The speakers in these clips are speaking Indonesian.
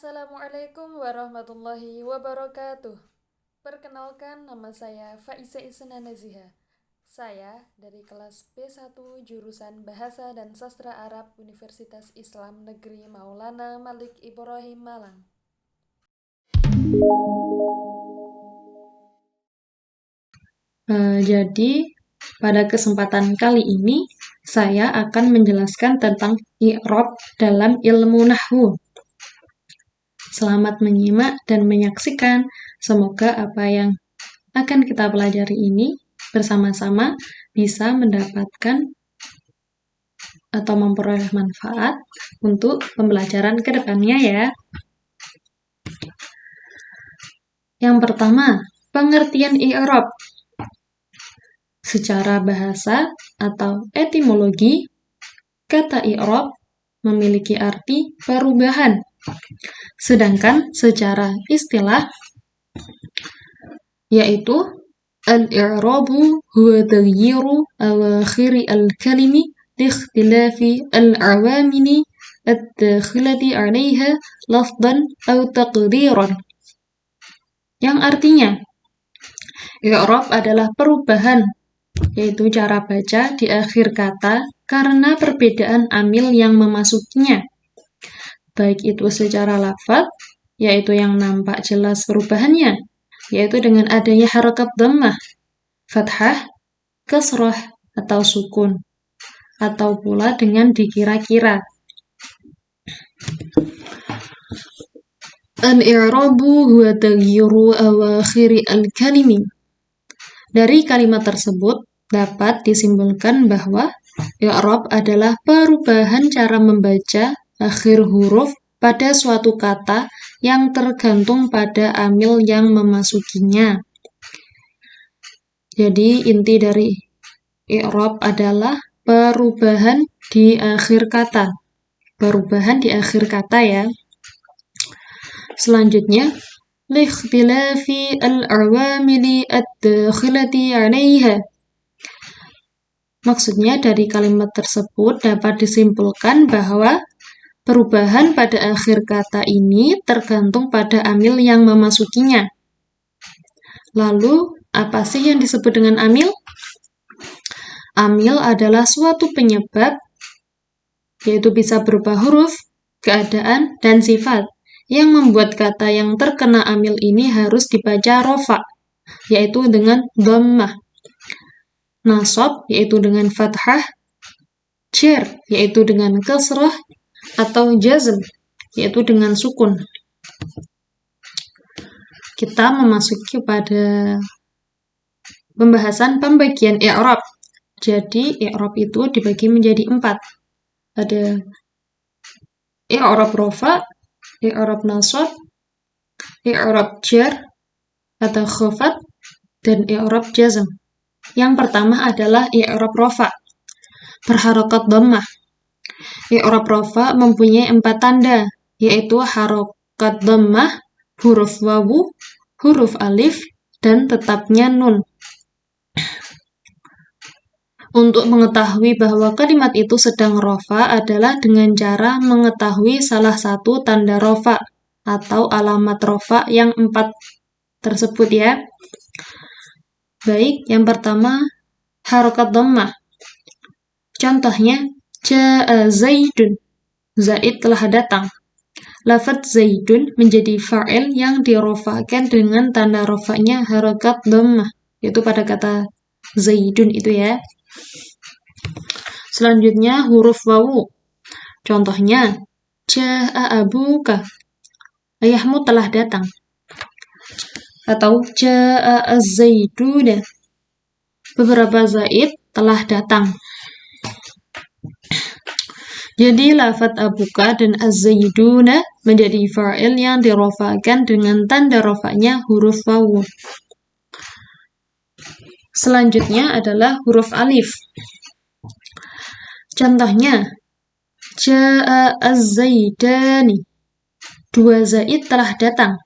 Assalamualaikum warahmatullahi wabarakatuh. Perkenalkan, nama saya Faiza Isna Naziha. Saya dari kelas B1 jurusan Bahasa dan Sastra Arab Universitas Islam Negeri Maulana Malik Ibrahim Malang. Jadi, pada kesempatan kali ini, saya akan menjelaskan tentang i'rab dalam ilmu nahwu. Selamat menyimak dan menyaksikan. Semoga apa yang akan kita pelajari ini bersama-sama bisa mendapatkan atau memperoleh manfaat untuk pembelajaran ke depannya ya. Yang pertama, pengertian i'rab. Secara bahasa atau etimologi, kata i'rab memiliki arti perubahan. Sedangkan secara istilah, yaitu al-i'rabu huwa taghyiru awakhiri al-kalimi liikhtilafi al-awamili ad-dakhilati 'alaiha lafdhan aw taqdiran. Yang artinya, i'rab adalah perubahan, yaitu cara baca di akhir kata karena perbedaan amil yang memasukinya. Baik itu secara lafaz, yaitu yang nampak jelas perubahannya, yaitu dengan adanya harakat dhammah, fathah, kasrah, atau sukun, atau pula dengan dikira-kira. Al-i'rabu huwa taghyiru awakhiri al-kalimi. Dari kalimat tersebut dapat disimpulkan bahwa i'rab adalah perubahan cara membaca akhir huruf pada suatu kata yang tergantung pada amil yang memasukinya. Jadi inti dari i'rab adalah perubahan di akhir kata. Perubahan di akhir kata ya. Selanjutnya, liikhtilafi al-awamili ad-dakhilati 'alaiha. Maksudnya dari kalimat tersebut dapat disimpulkan bahwa perubahan pada akhir kata ini tergantung pada amil yang memasukinya. Lalu, apa sih yang disebut dengan amil? Amil adalah suatu penyebab, yaitu bisa berupa huruf, keadaan, dan sifat, yang membuat kata yang terkena amil ini harus dibaca rofa, yaitu dengan dhammah, nasab, yaitu dengan fathah, jar, yaitu dengan kasrah, atau jazm, yaitu dengan sukun. Kita memasuki pada pembahasan pembagian i'rab. Jadi, i'rab itu dibagi menjadi 4. Ada i'rab rofa, i'rab nasab, i'rab jar atau khafat, dan i'rab jazm. Yang pertama adalah i'rab rofa, berharakat dhammah. I'rab rofa mempunyai 4 tanda, yaitu harakat dhammah, huruf wawu, huruf alif, dan tetapnya nun. Untuk mengetahui bahwa kalimat itu sedang rofa adalah dengan cara mengetahui salah satu tanda rofa atau alamat rofa yang 4 tersebut ya. Baik, yang pertama harakat dhammah. Contohnya, ja'a Zaidun. Zaid telah datang. Lafaz Zaidun menjadi fa'il yang dirofakan dengan tanda rofanya harakat dhammah, yaitu pada kata Zaidun itu ya. Selanjutnya huruf wawu. Contohnya, ja'a abuka. Ayahmu telah datang. Atau ja'a az-zaiduna. Beberapa Zaid telah datang. Jadi lafaz abuka dan az-zaiduna menjadi fa'il yang dirofakan dengan tanda rofanya huruf wawu. Selanjutnya adalah huruf alif. Contohnya, ja'a az-zaidani. 2 Zaid telah datang.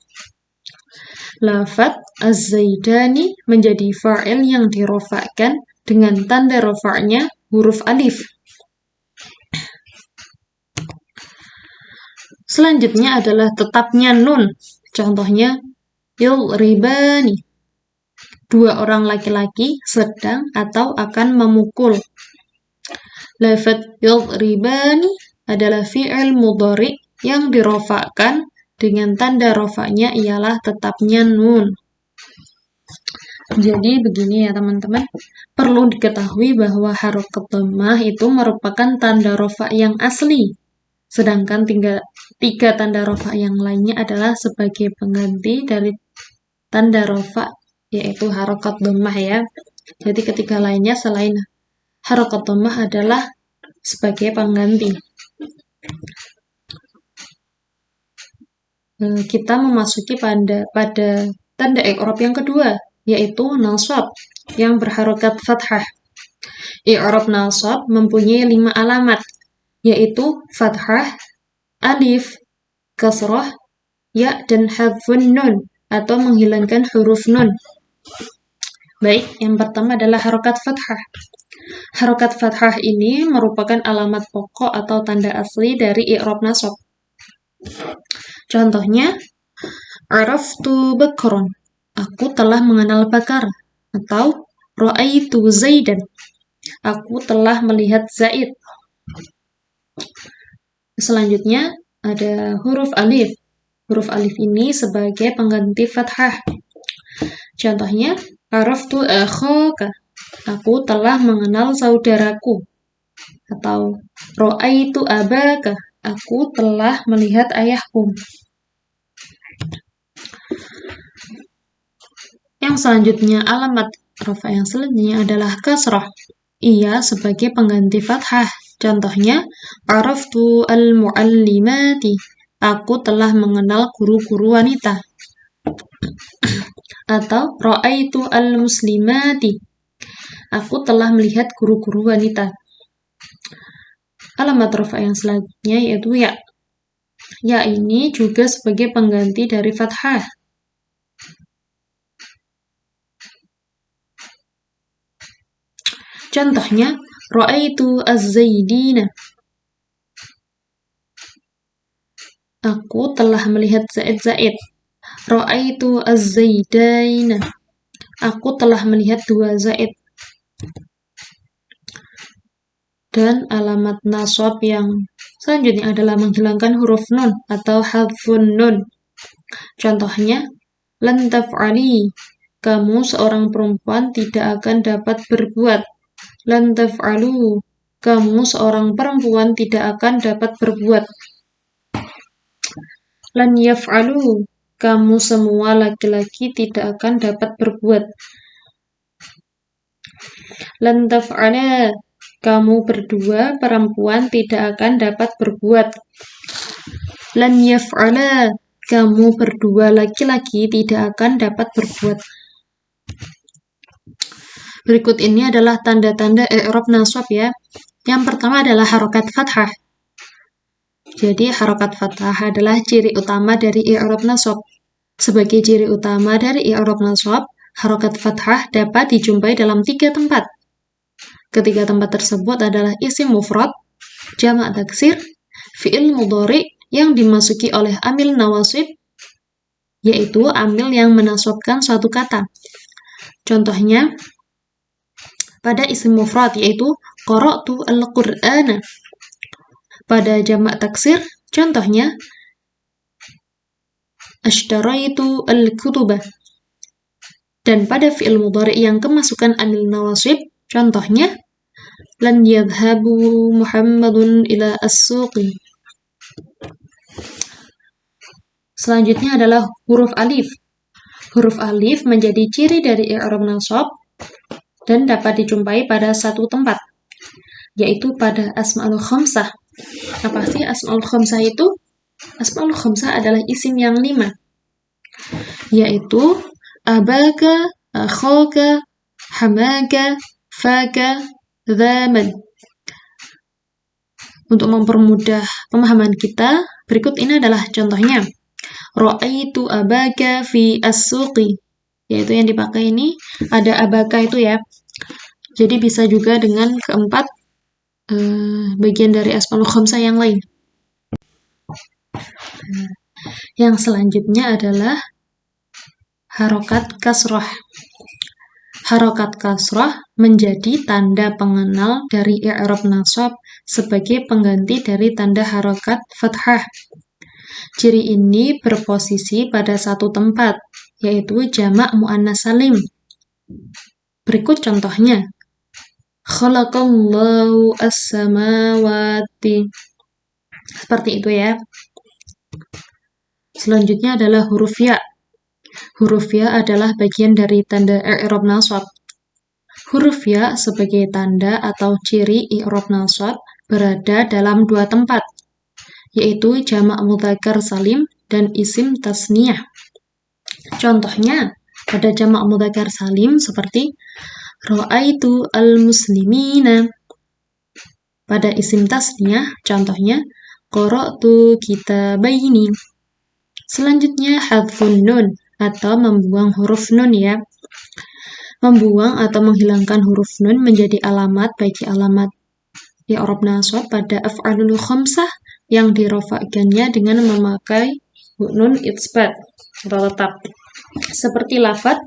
Lafaz az-zaidani menjadi fa'il yang dirofakan dengan tanda rofa'nya huruf alif. Selanjutnya adalah tetapnya nun. Contohnya, yudribani. Dua orang laki-laki sedang atau akan memukul. Lafaz yudribani adalah fi'il mudhari yang dirofakkan dengan tanda rofaknya ialah tetapnya nun. Jadi begini ya teman-teman, perlu diketahui bahwa harokat dhammah itu merupakan tanda rofak yang asli. Sedangkan tiga tanda rofak yang lainnya adalah sebagai pengganti dari tanda rofak, yaitu harokat dhammah ya. Jadi ketiga lainnya selain harokat dhammah adalah sebagai pengganti. Kita memasuki pada tanda i'rab yang kedua, yaitu nasab yang berharokat fathah. I'rab nasab mempunyai 5 alamat, yaitu fathah, alif, kasrah, ya, dan hadfun nun atau menghilangkan huruf nun. Baik, yang pertama adalah harokat fathah. Harokat fathah ini merupakan alamat pokok atau tanda asli dari i'rab nasab. Contohnya, araftu bakron, aku telah mengenal Bakar, atau ra'aitu Zaidan, aku telah melihat Zaid. Selanjutnya ada huruf alif. Huruf alif ini sebagai pengganti fathah. Contohnya, araftu akhaka, aku telah mengenal saudaraku. Atau ra'aitu abaka, aku telah melihat ayahku. Yang selanjutnya, alamat rafa yang selanjutnya adalah kasrah. Ia sebagai pengganti fathah. Contohnya, araftu al-muallimati, aku telah mengenal guru-guru wanita. Atau ra'aitu al-muslimati, aku telah melihat guru-guru wanita. Alamat rafa yang selanjutnya yaitu ya. Ya ini juga sebagai pengganti dari fathah. Contohnya, ra'aitu az-zaidina, aku telah melihat Zaid. Ra'aitu az-zaidaina, aku telah melihat 2 Zaid. Dan alamat nasab yang selanjutnya adalah menghilangkan huruf nun atau hadfun nun. Contohnya, lan taf'ali, kamu seorang perempuan tidak akan dapat berbuat. Lan taf'alu, kamu seorang perempuan tidak akan dapat berbuat. Lan yaf'alu, kamu semua laki-laki tidak akan dapat berbuat. Lan taf'ala, kamu berdua perempuan tidak akan dapat berbuat. Lan yaf'ala, kamu berdua laki-laki tidak akan dapat berbuat. Berikut ini adalah tanda-tanda i'rab nasab ya. Yang pertama adalah harokat fathah. Jadi harokat fathah adalah ciri utama dari i'rab nasab. Sebagai ciri utama dari i'rab nasab, harokat fathah dapat dijumpai dalam 3 tempat. Ketiga tempat tersebut adalah isim mufrad, jamak taksir, fi'il mudhari yang dimasuki oleh amil nawasib, yaitu amil yang menasabkan suatu kata. Contohnya, pada isim mufrad yaitu qara'tu al-Qur'ana. Pada jamak taksir, contohnya ashtaraitu al-kutuba. Dan pada fi'il mudhari yang kemasukan amil nawasib, contohnya lan yadhhabu Muhammadun ila as-suqi. Selanjutnya adalah huruf alif. Huruf alif menjadi ciri dari i'rab nasab dan dapat dijumpai pada 1 tempat, yaitu pada asma'ul khamsah. Apa sih asma'ul khamsah itu? Asma'ul khamsah adalah isim yang 5, yaitu abaka, akhaka, hamaka, faka, dhaman. Untuk mempermudah pemahaman kita, berikut ini adalah contohnya. Ra'aitu abaka fi as-suqi, yaitu yang dipakai ini ada abaka itu ya. Jadi bisa juga dengan keempat bagian dari asmaul khamsah yang lain. Yang selanjutnya adalah harokat kasroh. Harokat kasroh menjadi tanda pengenal dari i'rab nasab sebagai pengganti dari tanda harokat fathah. Ciri ini berposisi pada satu tempat, yaitu jamak muannas salim. Berikut contohnya. Khalaqallahu as-samawati. Seperti itu ya. Selanjutnya adalah huruf ya. Huruf ya adalah bagian dari tanda i'rab nasab. Huruf ya sebagai tanda atau ciri i'rab nasab berada dalam dua tempat, yaitu jamak mudzakkar salim dan isim tasniyah. Contohnya, pada jamak mudzakkar salim seperti ra'aitu al-muslimina. Pada isim tasniyah, contohnya qara'tu kitabaini. Selanjutnya hadfun nun atau membuang huruf nun ya. Membuang atau menghilangkan huruf nun menjadi alamat bagi alamat i'rab nasab pada af'alul khamsah yang dirofa'kannya dengan memakai nun itsbat atau tetap. Seperti lafaz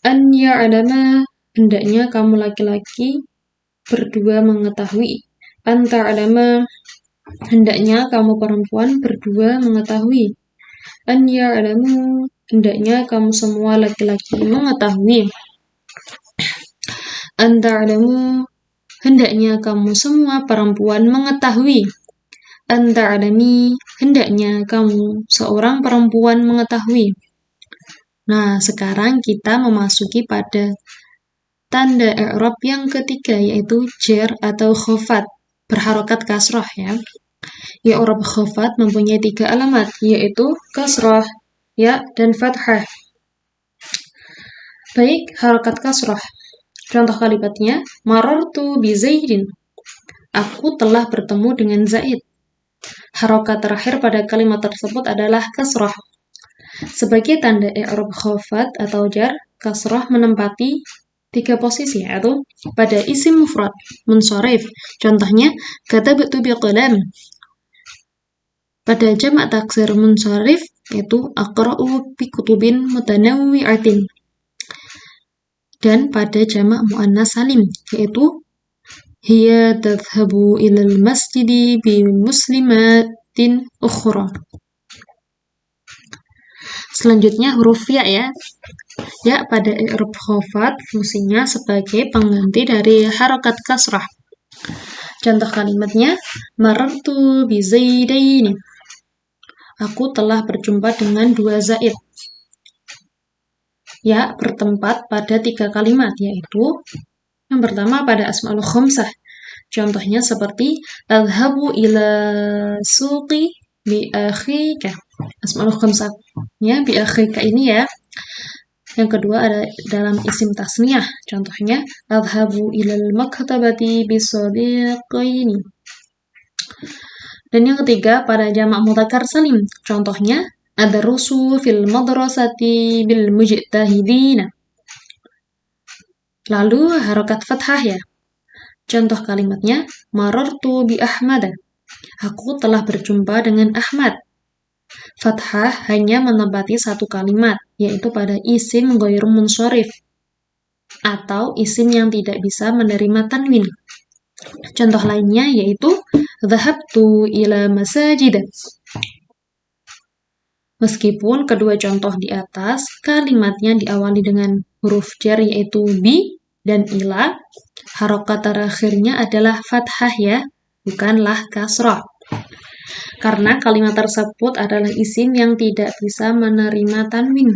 an ya'lama, hendaknya kamu laki-laki berdua mengetahui. An ta'lama, hendaknya kamu perempuan berdua mengetahui. An ya'lamu, hendaknya kamu semua laki-laki mengetahui. An ta'lamu, hendaknya kamu semua perempuan mengetahui. An ta'lami, hendaknya kamu seorang perempuan mengetahui. Nah, sekarang kita memasuki pada tanda i'rab yang ketiga, yaitu jar atau khafat berharokat kasrah ya. I'rab khafat mempunyai 3 alamat, yaitu kasrah, ya, dan fathah. Baik, harokat kasrah. Contoh kalimatnya, marartu bi Zaidin. Aku telah bertemu dengan Zaid. Harokat terakhir pada kalimat tersebut adalah kasrah. Sebagai tanda i'rab khafat atau jar, kasrah menempati 3 posisi, yaitu pada isim mufrad munsharif. Contohnya, katabtu biqalam. Pada jamak taksir munsharif, yaitu aqra'u bi kutubin mutanawwi'atin. Dan pada jamak muannas salim, yaitu hiya tadhhabu ilal masjidi bi muslimatin ukhra. Selanjutnya huruf ya ya. Ya pada i'rab khafat fungsinya sebagai pengganti dari harokat kasrah. Contoh kalimatnya, marartu bi Zaidaini. Aku telah berjumpa dengan 2 Zaid. Ya bertempat pada 3 kalimat, yaitu yang pertama pada asma'ul khamsah. Contohnya seperti adhabu ila suqi bi akhika. Asma'ul khamsahnya bi akhika ini ya. Yang kedua ada dalam isim tasniyah. Contohnya adhabu ilal maktabati bi sadiqaini. Dan yang ketiga pada jamak mudzakkar salim. Contohnya adrusu fil madrasati bil mujtahidina. Lalu harokat fathah ya. Contoh kalimatnya, marartu bi Ahmad. Aku telah berjumpa dengan Ahmad. Fathah hanya menempati 1 kalimat, yaitu pada isim ghairu munsharif atau isim yang tidak bisa menerima tanwin. Contoh lainnya yaitu dhahabtu ila masajid. Meskipun kedua contoh di atas kalimatnya diawali dengan huruf jar yaitu bi dan ila, harokat terakhirnya adalah fathah ya, bukanlah kasrah. Karena kalimat tersebut adalah isim yang tidak bisa menerima tanwin.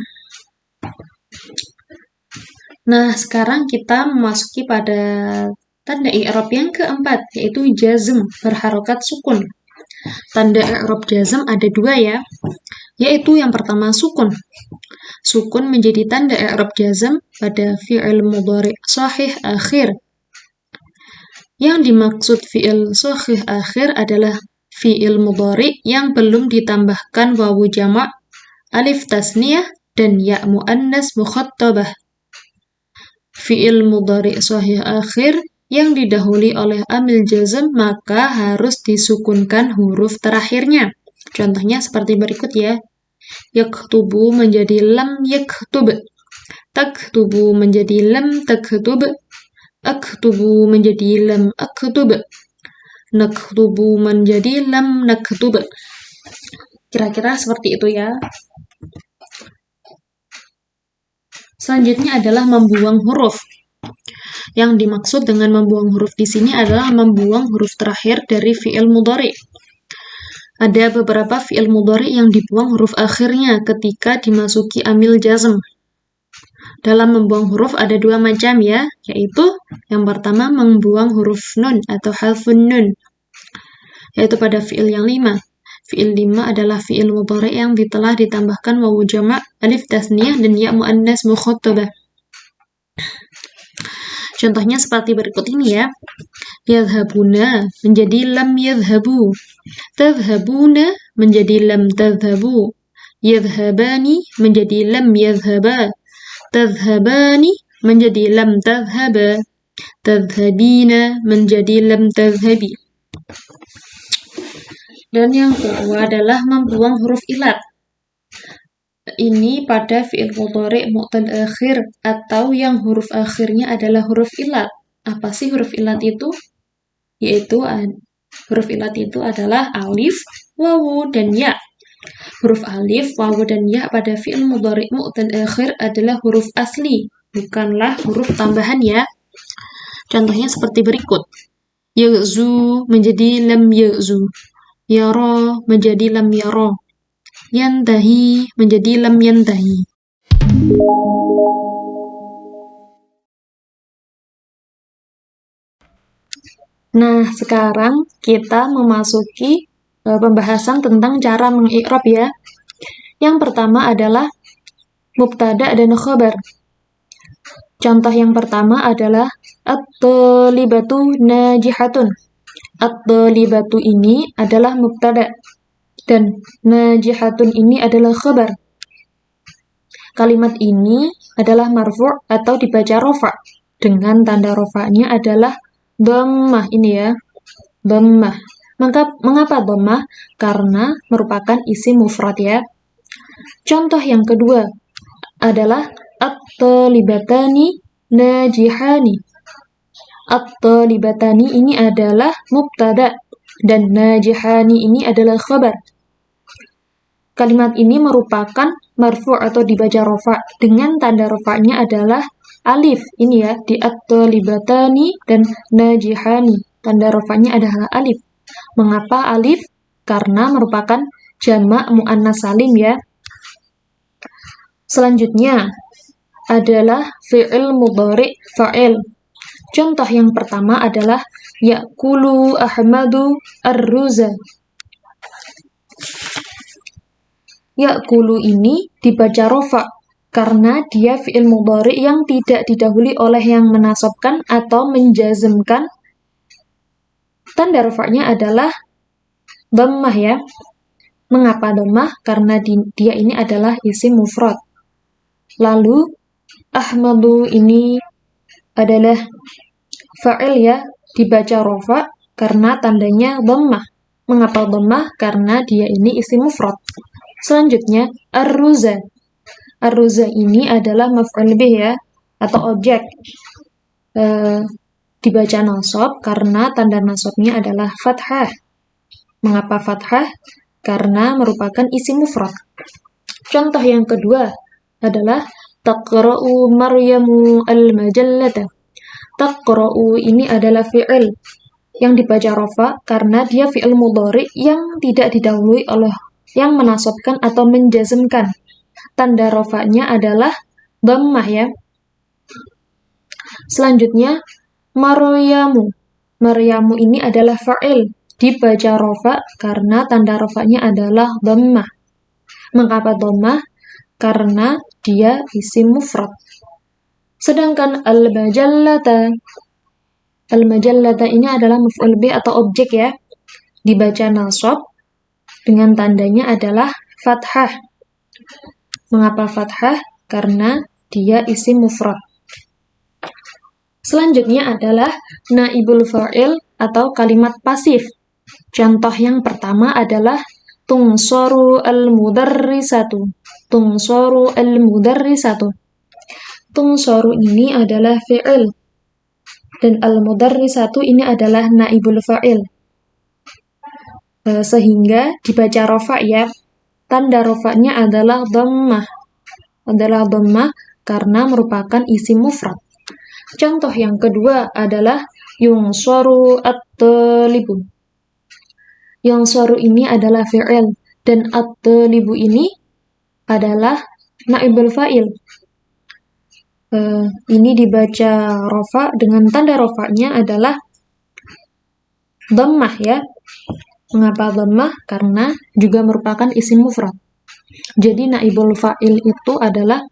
Nah, sekarang kita memasuki pada tanda i'rab yang keempat, yaitu jazm berharokat sukun. Tanda i'rab jazm ada 2 ya, yaitu yang pertama sukun. Sukun menjadi tanda i'rab jazm pada fi'il mudhari' shahih akhir. Yang dimaksud fi'il shahih akhir adalah fi'il mudhari' yang belum ditambahkan wawu jamak, alif tasniyah, dan ya muannas mukhattabah. Fi'il mudhari' shahih akhir yang didahului oleh amil jazm maka harus disukunkan huruf terakhirnya. Contohnya seperti berikut ya. Yaktubu menjadi lam yaktub. Taktubu menjadi lam taktub. Aktubu menjadi lam aktub. Naktubu menjadi lam naktub. Kira-kira seperti itu ya. Selanjutnya adalah membuang huruf. Yang dimaksud dengan membuang huruf di sini adalah membuang huruf terakhir dari fi'il mudhari. Ada beberapa fi'il mudhari yang dibuang huruf akhirnya ketika dimasuki amil jazm. Dalam membuang huruf ada dua macam ya, yaitu yang pertama membuang huruf nun atau harfun nun, yaitu pada fi'il yang 5. Fi'il 5 adalah fi'il mudhari yang telah ditambahkan wawu jama', alif tasniyah, dan ya muannas mukhatabah. Contohnya seperti berikut ini ya. Yadhabuna menjadi lam yadhabu. Tadhabuna menjadi lam tadhabu. Yadhabani menjadi lam yadhaba. Tadhabani menjadi lam tadhaba. Tadhabina menjadi lam tadhabi. Dan yang kedua adalah membuang huruf ilat. Ini pada fi'il mudhari mu'tal akhir atau yang huruf akhirnya adalah huruf ilat. Apa sih huruf ilat itu? Yaitu huruf ilat itu adalah alif, wawu, dan ya. Huruf alif, wawu, dan ya pada fi'il mudhari mu'tal akhir adalah huruf asli, bukanlah huruf tambahan ya. Contohnya seperti berikut. Ya'zu menjadi lam ya'zu. Yara menjadi lam yara. Yantahi menjadi lam yantahi. Nah, sekarang kita memasuki pembahasan tentang cara mengi'rab ya. Yang pertama adalah mubtada dan khabar. Contoh yang pertama adalah at-talibatu najihatun. At-talibatu ini adalah mubtada dan najihatun ini adalah khabar. Kalimat ini adalah marfu' atau dibaca rofa' dengan tanda rofa'nya adalah dhammah ini ya. Dhammah. Mengapa dhammah? Karena merupakan isim mufrad ya. Contoh yang kedua adalah at-talibatani najihani. At-talibatani ini adalah mubtada dan najihani ini adalah khabar. Kalimat ini merupakan marfu' atau dibaca rofa' dengan tanda rofa'nya adalah alif. Ini ya, di at-talibatani dan najihani. Tanda rofa'nya adalah alif. Mengapa alif? Karena merupakan jamak mu'annas salim ya. Selanjutnya adalah fi'il mudhari fa'il. Contoh yang pertama adalah ya'kulu Ahmadu ar-ruza. Ya'kulu ini dibaca rofa karena dia fi'il mudhari yang tidak didahului oleh yang menasabkan atau menjazmkan. Tanda rofa'nya adalah dhammah ya. Mengapa dhammah? Karena dia ini adalah isim mufrad. Lalu Ahmadu ini adalah fa'il ya, dibaca rofa karena tandanya dhammah. Mengapa dhammah? Karena dia ini isim mufrad. Selanjutnya ar-ruza. Ar-ruza ini adalah maf'ul bih ya, atau objek. Dibaca nasab karena tanda nasabnya adalah fathah. Mengapa fathah? Karena merupakan isim mufrad. Contoh yang kedua adalah taqra'u Maryamu al-majallata. Taqra'u ini adalah fi'il yang dibaca rofa karena dia fi'il mudhari yang tidak didahului oleh yang menasabkan atau menjazmkan. Tanda rofanya adalah dhammah ya. Selanjutnya Maryamu. Maryamu ini adalah fa'il, dibaca rofa karena tanda rofanya adalah dhammah. Mengapa dhammah? Karena dia isim mufrad. Sedangkan al-majallata. Al-majallata ini adalah maf'ul bih atau objek ya. Dibaca nasab dengan tandanya adalah fathah. Mengapa fathah? Karena dia isim mufrad. Selanjutnya adalah naibul fa'il atau kalimat pasif. Contoh yang pertama adalah Tungsoru al-mudarrisatu. Tungsoru al-mudarrisatu. Tungsoru ini adalah fi'il. Dan al-mudarrisatu ini adalah naibul fa'il. Sehingga dibaca rofa ya. Tanda rofanya adalah dhammah. Adalah dhammah karena merupakan isim mufrad. Contoh yang kedua adalah yungsoru at-talibu. Yungsoru ini adalah fi'il dan at-talibu ini adalah naibul fa'il. Ini dibaca rofa dengan tanda rofanya adalah dhammah ya. Mengapa dhammah? Karena juga merupakan isim mufrad. Jadi naibul fa'il itu adalah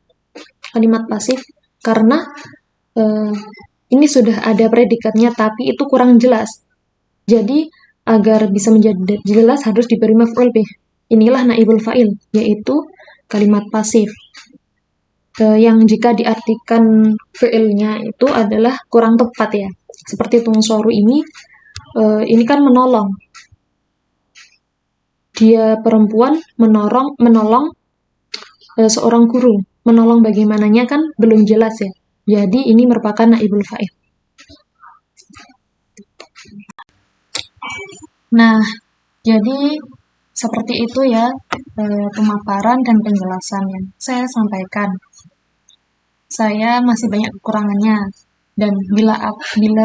kalimat pasif karena ini sudah ada predikatnya tapi itu kurang jelas. Jadi agar bisa menjadi jelas harus diberi maf'ul bih. Inilah naibul fa'il, yaitu kalimat pasif. Yang jika diartikan fi'ilnya itu adalah kurang tepat ya. Seperti tungsoru ini kan menolong. Dia perempuan menolong seorang guru. Menolong bagaimananya kan belum jelas ya. Jadi ini merupakan naibul fa'il. Nah, jadi seperti itu ya pemaparan dan penjelasan yang saya sampaikan. Saya masih banyak kekurangannya, dan bila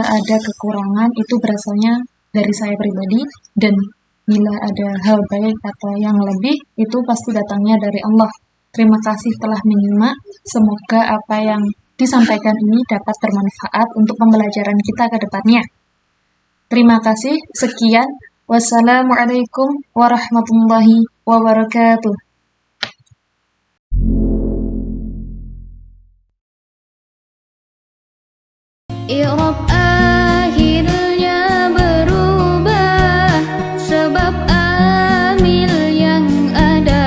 ada kekurangan itu berasalnya dari saya pribadi, dan bila ada hal baik atau yang lebih itu pasti datangnya dari Allah. Terima kasih telah menyimak. Semoga apa yang disampaikan ini dapat bermanfaat untuk pembelajaran kita ke depannya. Terima kasih. Sekian. Wassalamualaikum warahmatullahi wabarakatuh. I'rab akhirnya berubah sebab amil yang ada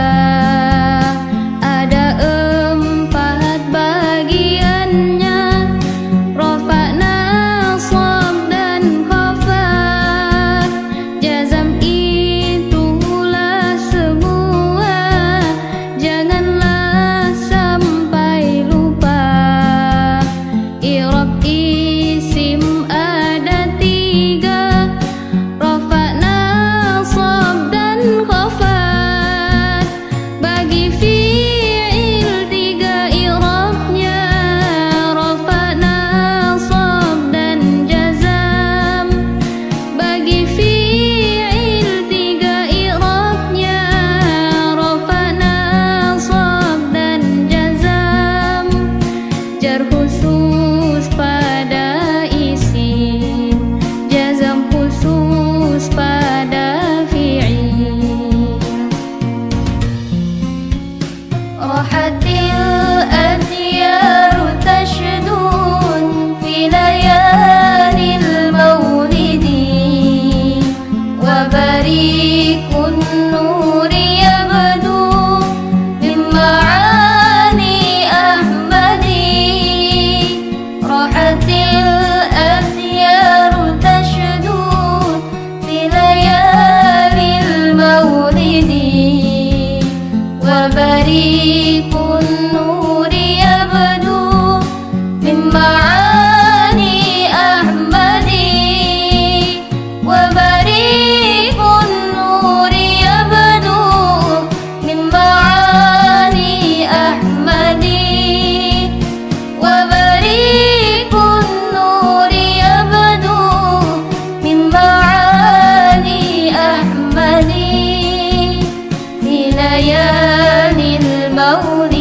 4 bagiannya, rafa, nasab dan khafat. Jazam itulah semua, janganlah sampai lupa. I'rab isim ada 3, rafa, nasab dan khafat. Bagi fi'il 3 i'rabnya, rafa, nasab dan jazam. Bagi fi'il 3 i'rabnya, rafa, nasab dan jazam. Jar khusus pada isim, jazam khusus pada fi'il. Rahatil adyaru tashdun fi layalil maulidi, wa barikun nuri yabdu min ma'ani ahmadi. Rahatil adyaru tashdun fi layalil maulidi, wa barikun nuri yabdu min ma'ani ahmadi. Wa barikun nuri yabdu min ma'ani ahmadi. Wa barikun nuri yabdu min ma'ani ahmadi. Fi layalil maulidi